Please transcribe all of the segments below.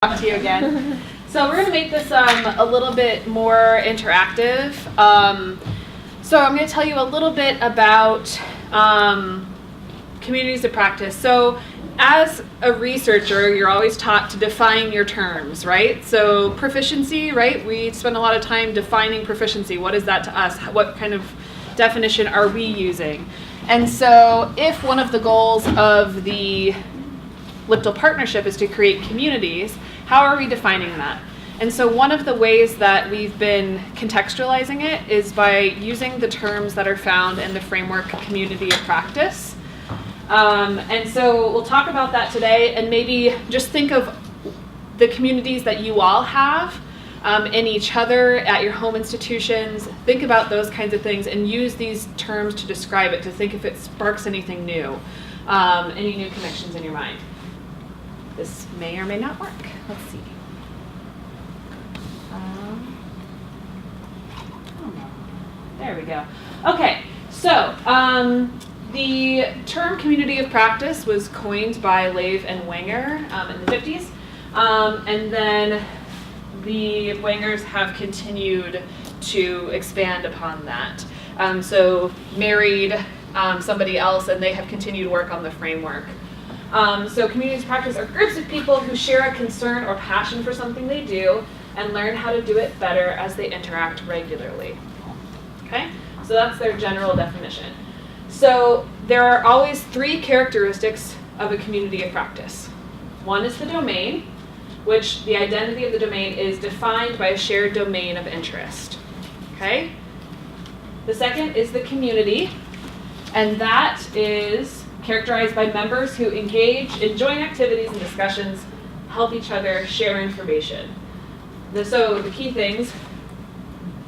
Talk to you again. So we're going to make this a little bit more interactive. So I'm going to tell you a little bit about communities of practice. So as a researcher, you're always taught to define your terms, right? So proficiency, right? We spend a lot of time defining proficiency. What is that to us? What kind of definition are we using? And so if one of the goals of the LCTL partnership is to create communities, how are we defining that? And so one of the ways that we've been contextualizing it is by using the terms that are found in the framework community of practice. And so we'll talk about that today, and maybe just think of the communities that you all have in each other, at your home institutions. Think about those kinds of things and use these terms to describe it, to think if it sparks anything new, any new connections in your mind. This may or may not work. Let's see. There we go. Okay, so the term community of practice was coined by Lave and Wenger in the 50s. And then the Wengers have continued to expand upon that. So married somebody else, and they have continued to work on the framework. So communities of practice are groups of people who share a concern or passion for something they do and learn how to do it better as they interact regularly. Okay, so that's their general definition. So there are always three characteristics of a community of practice. One is the domain, which the identity of the domain is defined by a shared domain of interest. Okay? The second is the community, and that is characterized by members who engage in joint activities and discussions, help each other, share information. So the key things: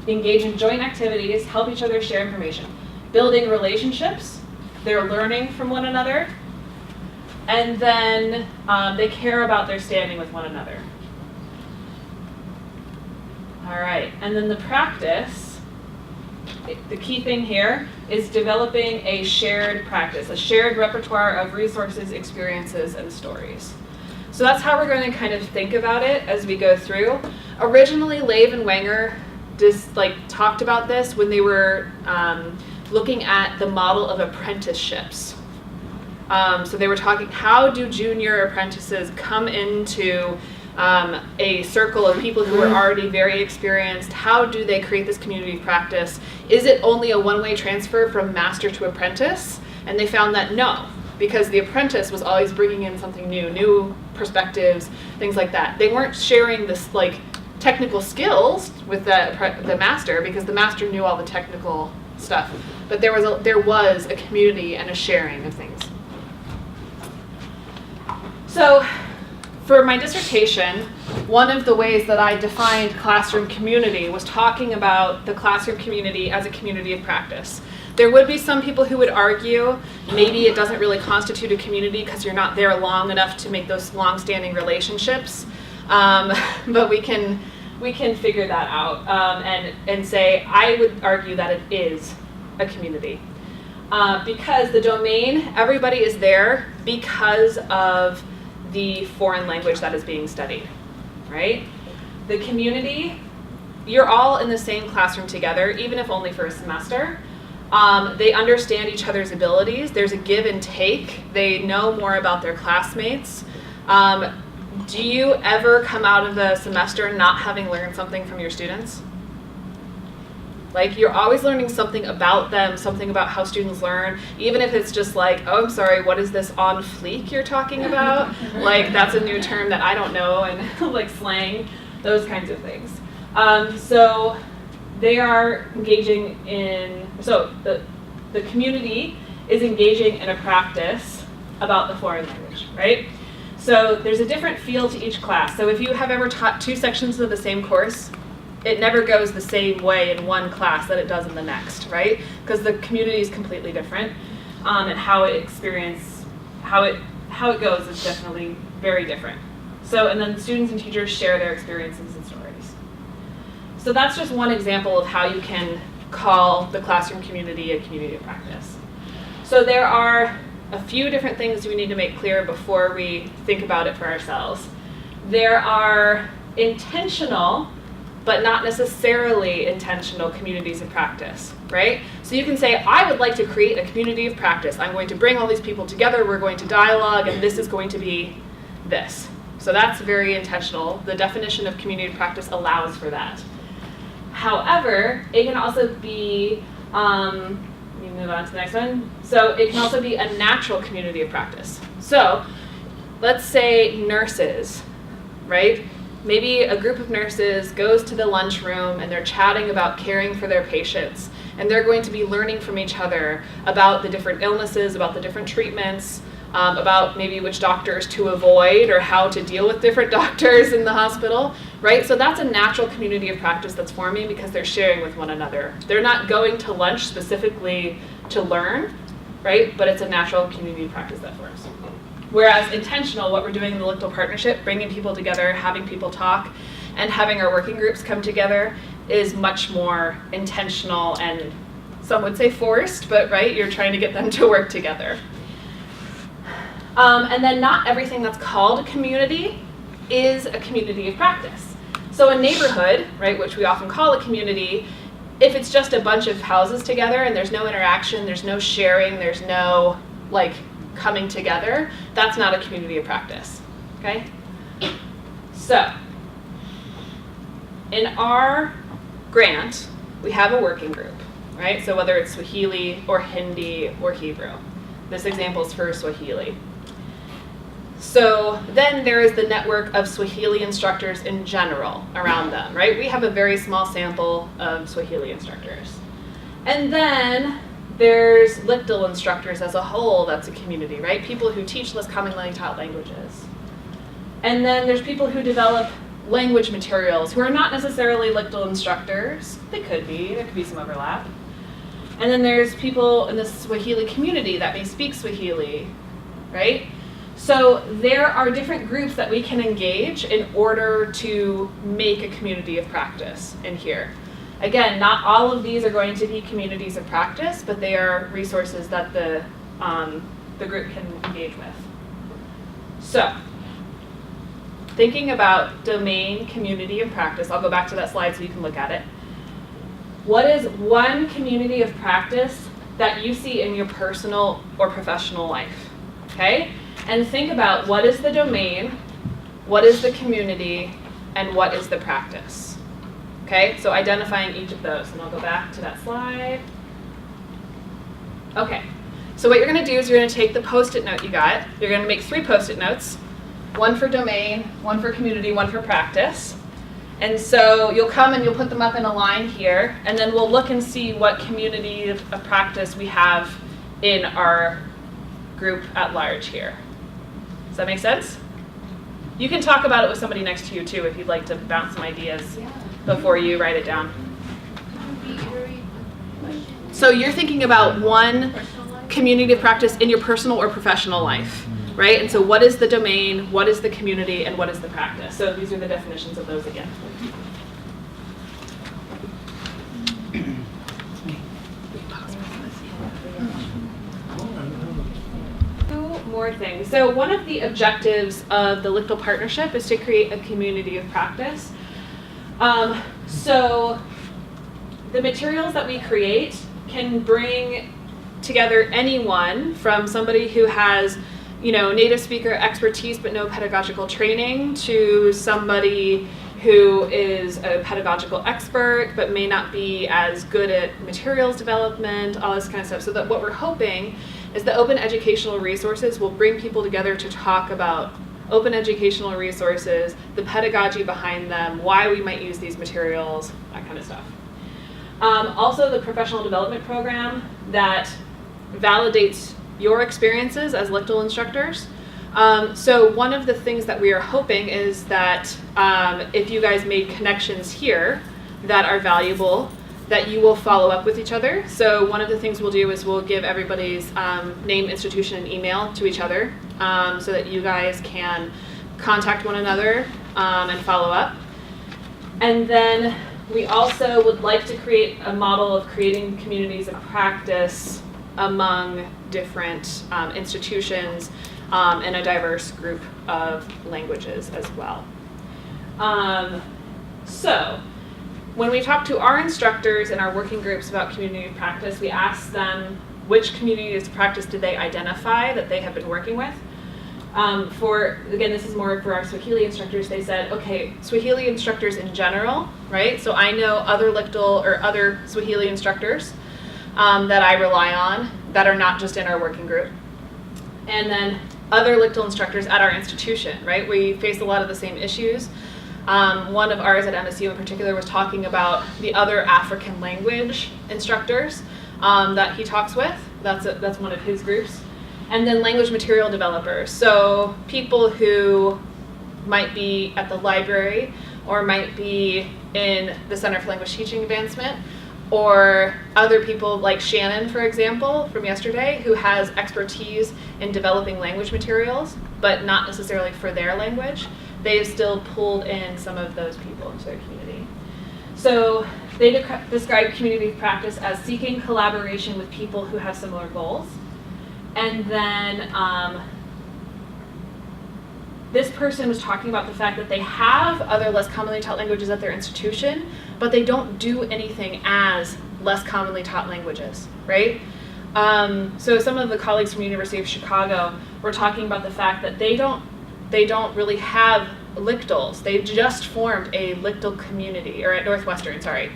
engage in joint activities, help each other, share information. Building relationships, they're learning from one another, and then they care about their standing with one another. All right, and then the practice, the key thing here is developing a shared practice, a shared repertoire of resources, experiences, and stories. So that's how we're going to kind of think about it as we go through. Originally, Lave and Wenger just talked about this when they were looking at the model of apprenticeships. So they were talking, how do junior apprentices come into a circle of people who are already very experienced? How do they create this community of practice? Is it only a one-way transfer from master to apprentice? And they found that no, because the apprentice was always bringing in something new perspectives, things like that. They weren't sharing this technical skills with the master, because the master knew all the technical stuff. But there was a community and a sharing of things. So for my dissertation, one of the ways that I defined classroom community was talking about the classroom community as a community of practice. There would be some people who would argue maybe it doesn't really constitute a community because you're not there long enough to make those long-standing relationships. But we can figure that out and say, I would argue that it is a community. Because the domain, everybody is there because of the foreign language that is being studied, right? The community, you're all in the same classroom together, even if only for a semester. They understand each other's abilities. There's a give and take. They know more about their classmates. Do you ever come out of the semester not having learned something from your students? You're always learning something about them, something about how students learn, even if it's just oh, I'm sorry, what is this on fleek you're talking about? That's a new term that I don't know, and slang, those kinds of things. So they are engaging in, so the community is engaging in a practice about the foreign language, right? So there's a different feel to each class. So if you have ever taught two sections of the same course, it never goes the same way in one class that it does in the next, right? Because the community is completely different, and how it goes is definitely very different. So, and then students and teachers share their experiences and stories. So that's just one example of how you can call the classroom community a community of practice. So there are a few different things we need to make clear before we think about it for ourselves. there are intentional, but not necessarily intentional communities of practice, right? So you can say, I would like to create a community of practice. I'm going to bring all these people together, we're going to dialogue, and this is going to be this. So that's very intentional. The definition of community of practice allows for that. However, it can also be, let me move on to the next one. So it can also be a natural community of practice. So let's say nurses, right? Maybe a group of nurses goes to the lunchroom and they're chatting about caring for their patients. And they're going to be learning from each other about the different illnesses, about the different treatments, about maybe which doctors to avoid or how to deal with different doctors in the hospital, right? So that's a natural community of practice that's forming because they're sharing with one another. They're not going to lunch specifically to learn, right? But it's a natural community of practice that forms. Whereas intentional, what we're doing in the LCTL partnership, bringing people together, having people talk, and having our working groups come together is much more intentional and some would say forced, but right, you're trying to get them to work together. And then not everything that's called a community is a community of practice. So a neighborhood, right, which we often call a community, if it's just a bunch of houses together and there's no interaction, there's no sharing, there's no like coming together, that's not a community of practice, okay? So in our grant, we have a working group, right? So whether it's Swahili or Hindi or Hebrew. This example is for Swahili. So then there is the network of Swahili instructors in general around them, right? We have a very small sample of Swahili instructors. And then there's LCTL instructors as a whole, that's a community, right? People who teach less commonly taught languages. And then there's people who develop language materials who are not necessarily LCTL instructors. They could be, there could be some overlap. And then there's people in the Swahili community that may speak Swahili, right? So there are different groups that we can engage in order to make a community of practice in here. Again, not all of these are going to be communities of practice, but they are resources that the group can engage with. So, thinking about domain community of practice, I'll go back to that slide so you can look at it. What is one community of practice that you see in your personal or professional life? Okay? And think about what is the domain, what is the community, and what is the practice. Okay? So identifying each of those. And I'll go back to that slide. Okay. So what you're going to do is you're going to take the Post-it note you got. You're going to make 3 Post-it notes. One for domain, one for community, one for practice. And so you'll come and you'll put them up in a line here, and then we'll look and see what community of practice we have in our group at large here. Does that make sense? You can talk about it with somebody next to you too if you'd like to bounce some ideas before you write it down. So you're thinking about one community of practice in your personal or professional life. Right? And so what is the domain, what is the community, and what is the practice? So these are the definitions of those again. Two more things. So one of the objectives of the LCTL partnership is to create a community of practice. So the materials that we create can bring together anyone from somebody who has native speaker expertise but no pedagogical training to somebody who is a pedagogical expert but may not be as good at materials development, all this kind of stuff. So that what we're hoping is that open educational resources will bring people together to talk about open educational resources, the pedagogy behind them, why we might use these materials, that kind of stuff. Also the professional development program that validates your experiences as LCTL instructors. So one of the things that we are hoping is that if you guys made connections here that are valuable, that you will follow up with each other. So one of the things we'll do is we'll give everybody's name, institution, and email to each other so that you guys can contact one another and follow up. And then we also would like to create a model of creating communities of practice among different institutions and a diverse group of languages as well. So when we talk to our instructors in our working groups about community of practice, we ask them which communities of practice did they identify that they have been working with. Again, this is more for our Swahili instructors, they said, okay, Swahili instructors in general, right? So I know other LCTL or other Swahili instructors that I rely on that are not just in our working group. And then other LCTL instructors at our institution, right? We face a lot of the same issues. One of ours at MSU in particular was talking about the other African language instructors that he talks with. That's one of his groups. And then language material developers. So people who might be at the library or might be in the Center for Language Teaching Advancement, or other people like Shannon, for example, from yesterday, who has expertise in developing language materials, but not necessarily for their language. They've still pulled in some of those people into their community. So they describe community of practice as seeking collaboration with people who have similar goals. And then this person was talking about the fact that they have other less commonly taught languages at their institution, but they don't do anything as less commonly taught languages, right? So some of the colleagues from University of Chicago were talking about the fact that they don't really have LCTLs. They just formed a LCTL community, or at Northwestern, sorry.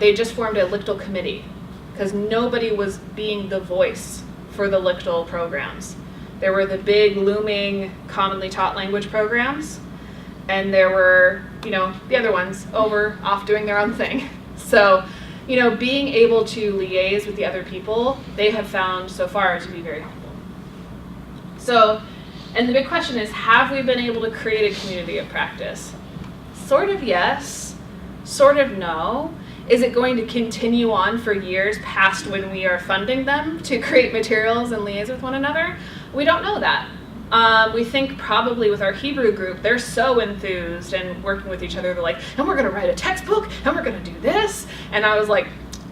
They just formed a LCTL committee because nobody was being the voice for the LCTL programs. There were the big looming commonly taught language programs, and there were, the other ones off doing their own thing. So, being able to liaise with the other people, they have found so far to be very helpful. So, and the big question is, have we been able to create a community of practice? Sort of yes, sort of no. Is it going to continue on for years past when we are funding them to create materials and liaise with one another? We don't know that. We think probably with our Hebrew group, they're so enthused and working with each other. They're like, and we're going to write a textbook, and we're going to do this. And I was like,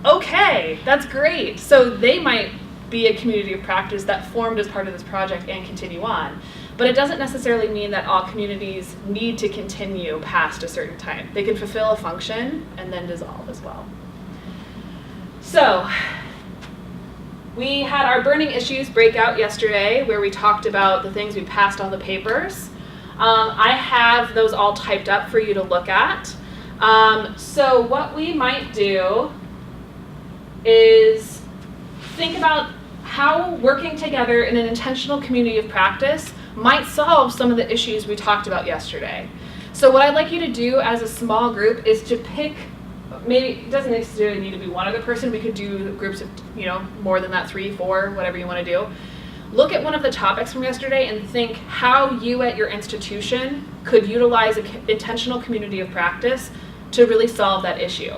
okay, that's great. So they might be a community of practice that formed as part of this project and continue on. But it doesn't necessarily mean that all communities need to continue past a certain time. They can fulfill a function and then dissolve as well. So we had our burning issues breakout yesterday where we talked about the things we passed on the papers. I have those all typed up for you to look at. So what we might do is think about how working together in an intentional community of practice might solve some of the issues we talked about yesterday. So what I'd like you to do as a small group is to pick, maybe it doesn't necessarily need to be one other person, we could do groups of more than that, 3, 4, whatever you want to do. Look at one of the topics from yesterday and think how you at your institution could utilize an intentional community of practice to really solve that issue,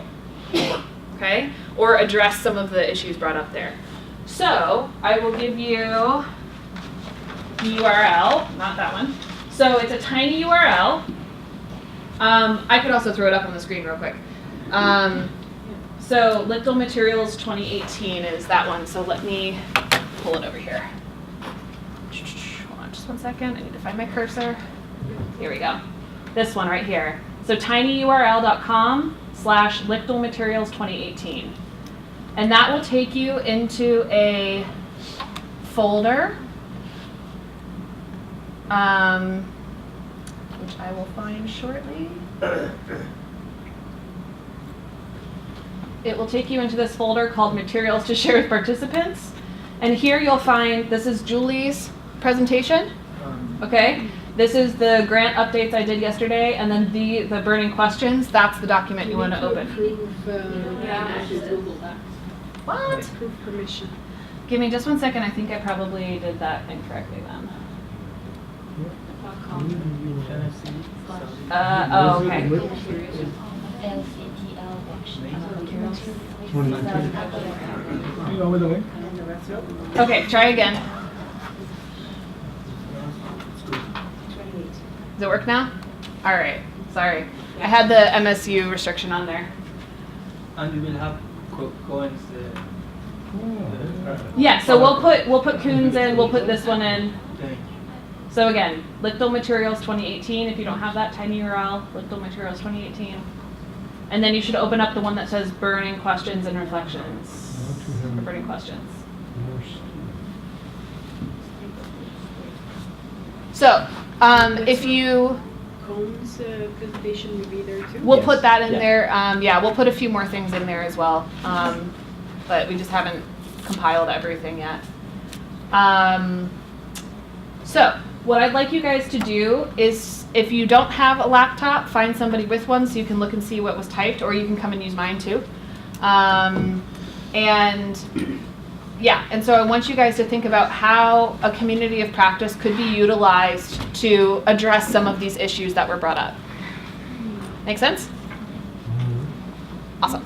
okay? Or address some of the issues brought up there. So I will give you the URL, not that one. So it's a tiny URL. I could also throw it up on the screen real quick. So LCTL Materials 2018 is that one. So let me pull it over here. Hold on just one second. I need to find my cursor. Here we go. This one right here. So tinyurl.com/LCTL Materials 2018. And that will take you into a folder, which I will find shortly. It will take you into this folder called Materials to Share with Participants. And here you'll find, this is Julie's presentation. Okay. This is the grant updates I did yesterday, and then the burning questions, that's the document you want to open. What? Approve permission. Give me just one second. I think I probably did that incorrectly then. Oh, okay. LCTL workshop. Okay, try again. Does it work now? All right. Sorry. I had the MSU restriction on there. And you will have Cohen's. Yeah, so we'll put Coons in, we'll put this one in. So again, Lichtel Materials 2018, if you don't have that tiny URL, Lichtel Materials 2018. And then you should open up the one that says burning questions and reflections. Or burning questions. So, if you... Cohn's presentation will be there too? We'll Yes. put that in Yeah. there. Yeah, we'll put a few more things in there as well. But we just haven't compiled everything yet. So, what I'd like you guys to do is, if you don't have a laptop, find somebody with one so you can look and see what was typed, or you can come and use mine too. And yeah, and so I want you guys to think about how a community of practice could be utilized to address some of these issues that were brought up. Make sense? Awesome.